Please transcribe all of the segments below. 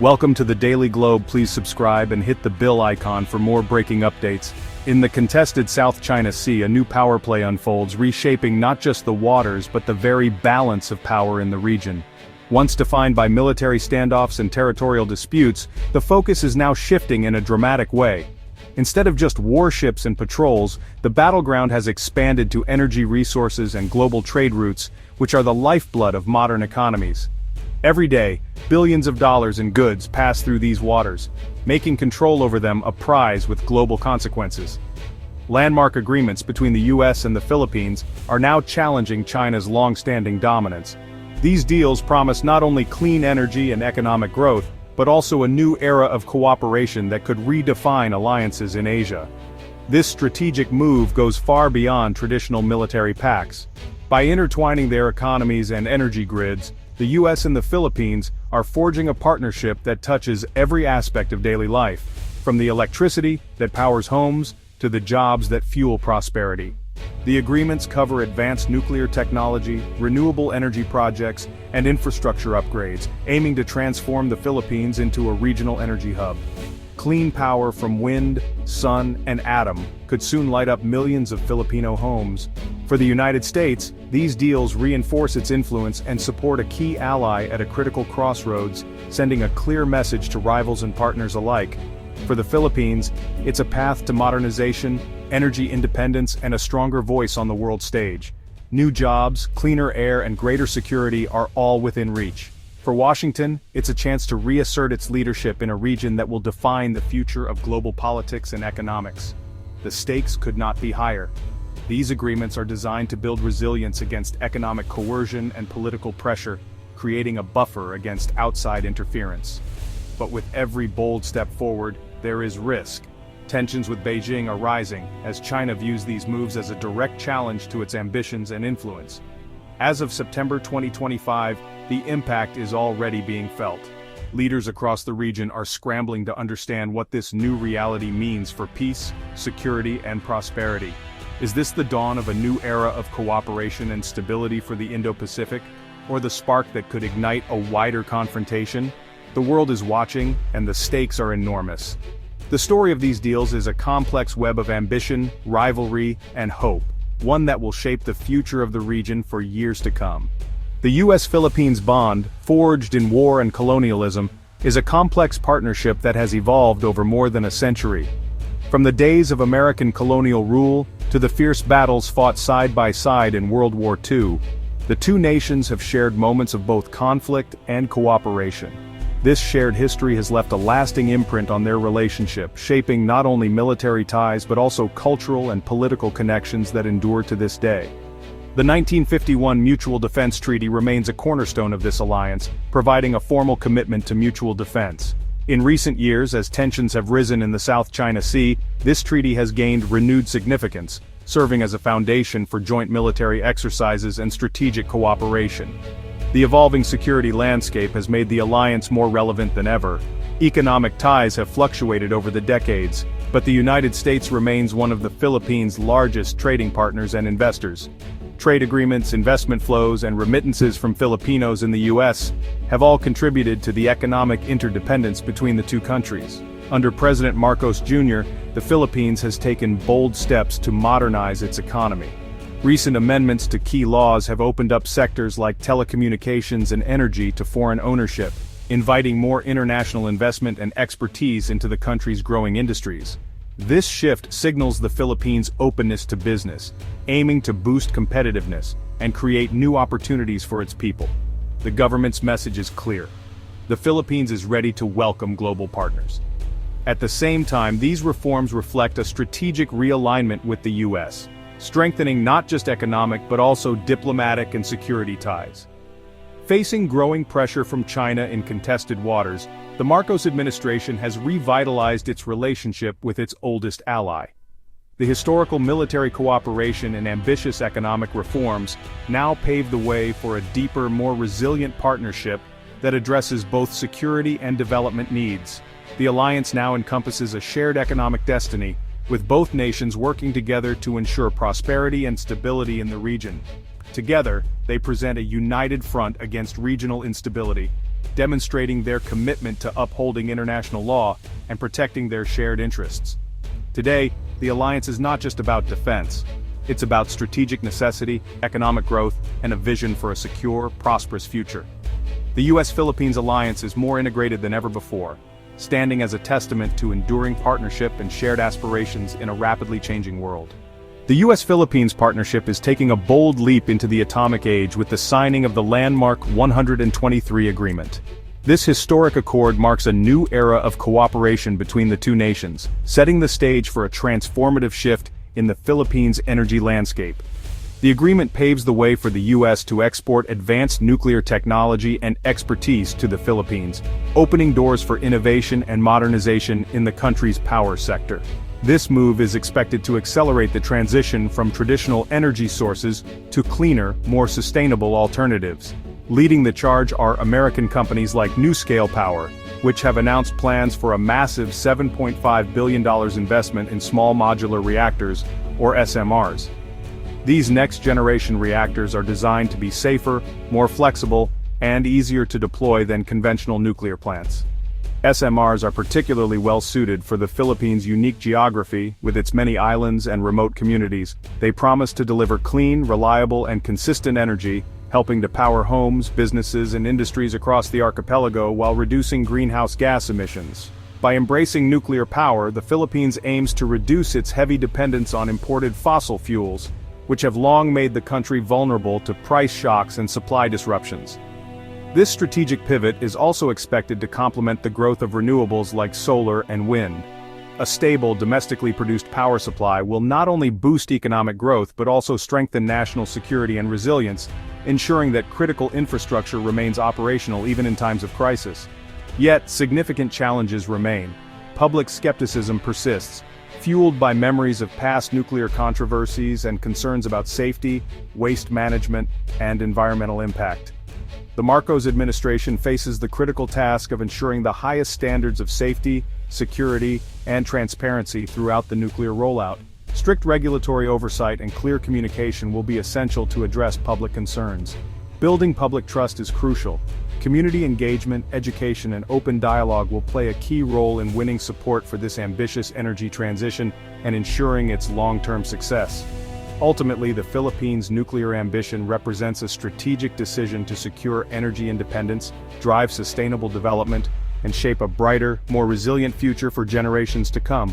Welcome to the Daily Globe. Please subscribe and hit the bell icon for more breaking updates. In the contested South China Sea, a new power play unfolds, reshaping not just the waters but the very balance of power in the region. Once defined by military standoffs and territorial disputes, the focus is now shifting in a dramatic way. Instead of just warships and patrols, the battleground has expanded to energy resources and global trade routes, which are the lifeblood of modern economies. Every day, billions of dollars in goods pass through these waters, making control over them a prize with global consequences. Landmark agreements between the U.S. and the Philippines are now challenging China's long-standing dominance. These deals promise not only clean energy and economic growth, but also a new era of cooperation that could redefine alliances in Asia. This strategic move goes far beyond traditional military pacts. By intertwining their economies and energy grids, the U.S. and the Philippines are forging a partnership that touches every aspect of daily life, from the electricity that powers homes to the jobs that fuel prosperity. The agreements cover advanced nuclear technology, renewable energy projects, and infrastructure upgrades, aiming to transform the Philippines into a regional energy hub. Clean power from wind, sun, and atom could soon light up millions of Filipino homes. For the United States, these deals reinforce its influence and support a key ally at a critical crossroads, sending a clear message to rivals and partners alike. For the Philippines, it's a path to modernization, energy independence, and a stronger voice on the world stage. New jobs, cleaner air, and greater security are all within reach. For Washington, it's a chance to reassert its leadership in a region that will define the future of global politics and economics. The stakes could not be higher. These agreements are designed to build resilience against economic coercion and political pressure, creating a buffer against outside interference. But with every bold step forward, there is risk. Tensions with Beijing are rising, as China views these moves as a direct challenge to its ambitions and influence. As of September 2025, the impact is already being felt. Leaders across the region are scrambling to understand what this new reality means for peace, security, and prosperity. Is this the dawn of a new era of cooperation and stability for the Indo-Pacific, or the spark that could ignite a wider confrontation? The world is watching, and the stakes are enormous. The story of these deals is a complex web of ambition, rivalry, and hope, one that will shape the future of the region for years to come. The U.S. Philippines bond, forged in war and colonialism, is a complex partnership that has evolved over more than a century. From the days of American colonial rule to the fierce battles fought side by side in World War II, the two nations have shared moments of both conflict and cooperation. This shared history has left a lasting imprint on their relationship, shaping not only military ties but also cultural and political connections that endure to this day. The 1951 Mutual Defense Treaty remains a cornerstone of this alliance, providing a formal commitment to mutual defense. In recent years, as tensions have risen in the South China Sea, this treaty has gained renewed significance, serving as a foundation for joint military exercises and strategic cooperation. The evolving security landscape has made the alliance more relevant than ever. Economic ties have fluctuated over the decades, but the United States remains one of the Philippines' largest trading partners and investors. Trade agreements, investment flows, and remittances from Filipinos in the U.S. have all contributed to the economic interdependence between the two countries. Under President Marcos Jr., the Philippines has taken bold steps to modernize its economy. Recent amendments to key laws have opened up sectors like telecommunications and energy to foreign ownership, inviting more international investment and expertise into the country's growing industries. This shift signals the Philippines' openness to business, aiming to boost competitiveness and create new opportunities for its people. The government's message is clear. The Philippines is ready to welcome global partners. At the same time, these reforms reflect a strategic realignment with the U.S., strengthening not just economic but also diplomatic and security ties. Facing growing pressure from China in contested waters, the Marcos administration has revitalized its relationship with its oldest ally. The historical military cooperation and ambitious economic reforms now pave the way for a deeper, more resilient partnership that addresses both security and development needs. The alliance now encompasses a shared economic destiny, with both nations working together to ensure prosperity and stability in the region. Together, they present a united front against regional instability, demonstrating their commitment to upholding international law and protecting their shared interests. Today, the alliance is not just about defense. It's about strategic necessity, economic growth, and a vision for a secure, prosperous future. The U.S. Philippines alliance is more integrated than ever before, standing as a testament to enduring partnership and shared aspirations in a rapidly changing world. The U.S. Philippines partnership is taking a bold leap into the atomic age with the signing of the landmark 123 agreement. This historic accord marks a new era of cooperation between the two nations, setting the stage for a transformative shift in the Philippines' energy landscape. The agreement paves the way for the U.S. to export advanced nuclear technology and expertise to the Philippines, opening doors for innovation and modernization in the country's power sector. This move is expected to accelerate the transition from traditional energy sources to cleaner, more sustainable alternatives. Leading the charge are American companies like NuScale Power, which have announced plans for a massive $7.5 billion investment in small modular reactors, or SMRs. These next-generation reactors are designed to be safer, more flexible, and easier to deploy than conventional nuclear plants. SMRs are particularly well-suited for the Philippines' unique geography, with its many islands and remote communities. They promise to deliver clean, reliable, and consistent energy, helping to power homes, businesses, and industries across the archipelago while reducing greenhouse gas emissions. By embracing nuclear power, the Philippines aims to reduce its heavy dependence on imported fossil fuels, which have long made the country vulnerable to price shocks and supply disruptions. This strategic pivot is also expected to complement the growth of renewables like solar and wind. A stable, domestically produced power supply will not only boost economic growth but also strengthen national security and resilience, ensuring that critical infrastructure remains operational even in times of crisis. Yet, significant challenges remain. Public skepticism persists, fueled by memories of past nuclear controversies and concerns about safety, waste management, and environmental impact. The Marcos administration faces the critical task of ensuring the highest standards of safety, security, and transparency throughout the nuclear rollout. Strict regulatory oversight and clear communication will be essential to address public concerns. Building public trust is crucial. Community engagement, education, and open dialogue will play a key role in winning support for this ambitious energy transition and ensuring its long-term success. Ultimately, the Philippines' nuclear ambition represents a strategic decision to secure energy independence, drive sustainable development, and shape a brighter, more resilient future for generations to come.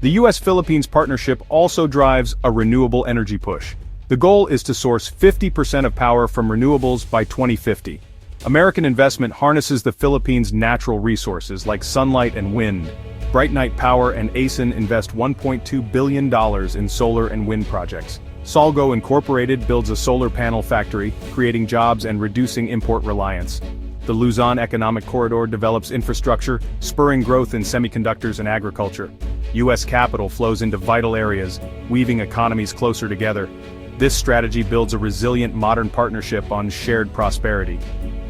The U.S. Philippines partnership also drives a renewable energy push. The goal is to source 50% of power from renewables by 2050. American investment harnesses the Philippines' natural resources like sunlight and wind. Bright Night Power and ASEAN invest $1.2 billion in solar and wind projects. Solgo Incorporated builds a solar panel factory, creating jobs and reducing import reliance. The Luzon Economic Corridor develops infrastructure, spurring growth in semiconductors and agriculture. U.S. capital flows into vital areas, weaving economies closer together. This strategy builds a resilient modern partnership on shared prosperity.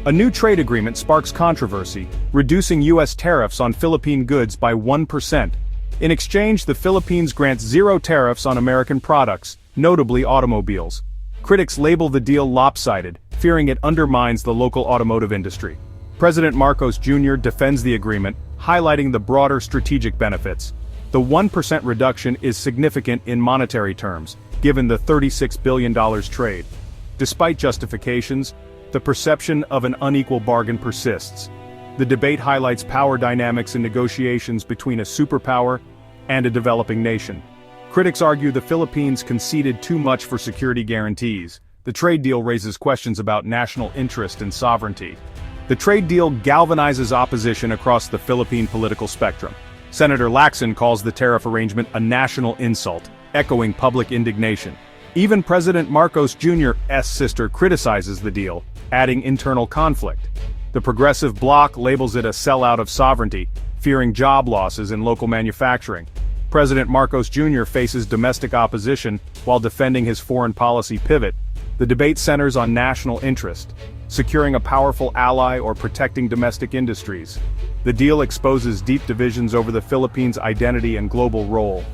A new trade agreement sparks controversy, reducing U.S. tariffs on Philippine goods by 1%. In exchange, the Philippines grants zero tariffs on American products, notably automobiles. Critics label the deal lopsided, fearing it undermines the local automotive industry. President Marcos Jr. defends the agreement, highlighting the broader strategic benefits. The 1% reduction is significant in monetary terms, given the $36 billion trade. Despite justifications, the perception of an unequal bargain persists. The debate highlights power dynamics in negotiations between a superpower and a developing nation. Critics argue the Philippines conceded too much for security guarantees. The trade deal raises questions about national interest and sovereignty. The trade deal galvanizes opposition across the Philippine political spectrum. Senator Lacson calls the tariff arrangement a national insult, echoing public indignation. Even President Marcos Jr.'s sister criticizes the deal, adding internal conflict. The progressive bloc labels it a sellout of sovereignty, fearing job losses in local manufacturing. President Marcos Jr. faces domestic opposition while defending his foreign policy pivot. The debate centers on national interest, securing a powerful ally or protecting domestic industries. The deal exposes deep divisions over the Philippines' identity and global role.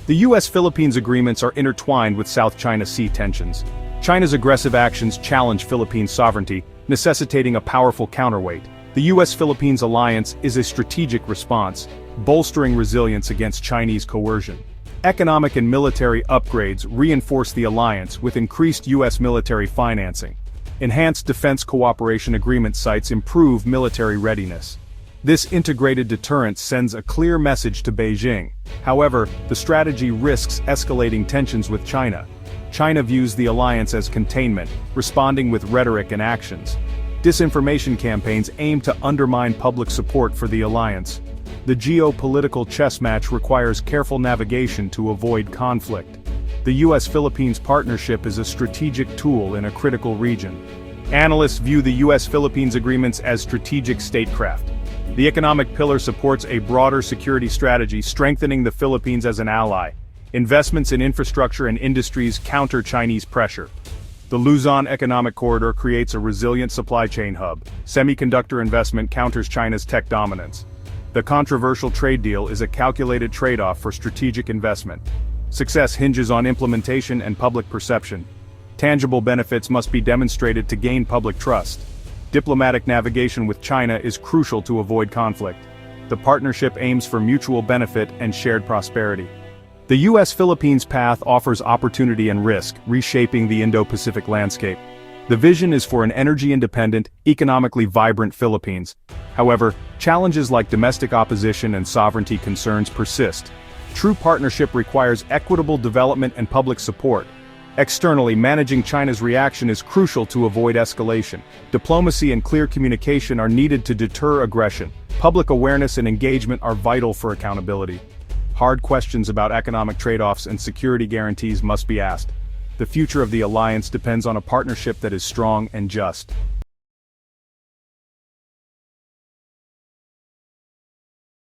The U.S.-Philippines agreements are intertwined with South China Sea tensions. China's aggressive actions challenge Philippine sovereignty, necessitating a powerful counterweight. The U.S. Philippines alliance is a strategic response, bolstering resilience against Chinese coercion. Economic and military upgrades reinforce the alliance with increased U.S. military financing. Enhanced defense cooperation agreement sites improve military readiness. This integrated deterrence sends a clear message to Beijing. However, the strategy risks escalating tensions with China. China views the alliance as containment, responding with rhetoric and actions. Disinformation campaigns aim to undermine public support for the alliance. The geopolitical chess match requires careful navigation to avoid conflict. The U.S.-Philippines partnership is a strategic tool in a critical region. Analysts view the U.S.-Philippines agreements as strategic statecraft. The economic pillar supports a broader security strategy, strengthening the Philippines as an ally. Investments in infrastructure and industries counter Chinese pressure. The Luzon Economic Corridor creates a resilient supply chain hub. Semiconductor investment counters China's tech dominance. The controversial trade deal is a calculated trade-off for strategic investment. Success hinges on implementation and public perception. Tangible benefits must be demonstrated to gain public trust. Diplomatic navigation with China is crucial to avoid conflict. The partnership aims for mutual benefit and shared prosperity. The U.S.-Philippines path offers opportunity and risk, reshaping the Indo-Pacific landscape. The vision is for an energy-independent, economically vibrant Philippines. However, challenges like domestic opposition and sovereignty concerns persist. True partnership requires equitable development and public support. Externally, managing China's reaction is crucial to avoid escalation. Diplomacy and clear communication are needed to deter aggression. Public awareness and engagement are vital for accountability. Hard questions about economic trade-offs and security guarantees must be asked. The future of the alliance depends on a partnership that is strong and just.